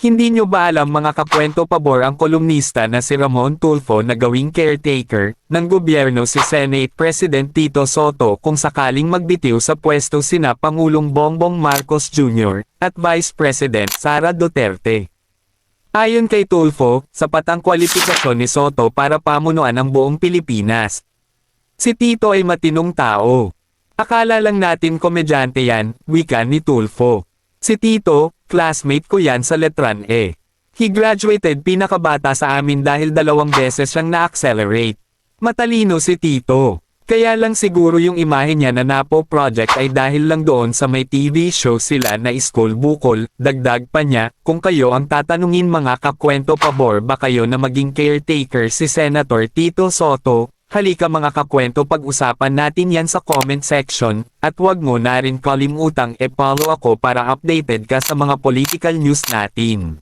Hindi nyo ba alam mga kakwento pabor ang kolumnista na si Ramon Tulfo na gawing caretaker ng gobyerno si Senate President Tito Soto kung sakaling magbitiw sa pwesto sina Pangulong Bongbong Marcos Jr. at Vice President Sara Duterte. Ayon kay Tulfo, sapat ang kwalifikasyon ni Soto para pamunuan ang buong Pilipinas. Si Tito ay matinong tao. Akala lang natin komedyante yan, wika ni Tulfo. Si Tito, classmate ko yan sa Letran E. He graduated pinakabata sa amin dahil 2 beses siyang na-accelerate. Matalino si Tito. Kaya lang siguro yung imahe niya na Napo Project ay dahil lang doon sa may TV show sila na Iskol Bukol, dagdag pa niya, kung kayo ang tatanungin mga kakwento pabor ba kayo na maging caretaker si Senator Tito Soto? Halika mga kakwento pag-usapan natin yan sa comment section, at wag mo na rin kalimutang e-follow ako para updated ka sa mga political news natin.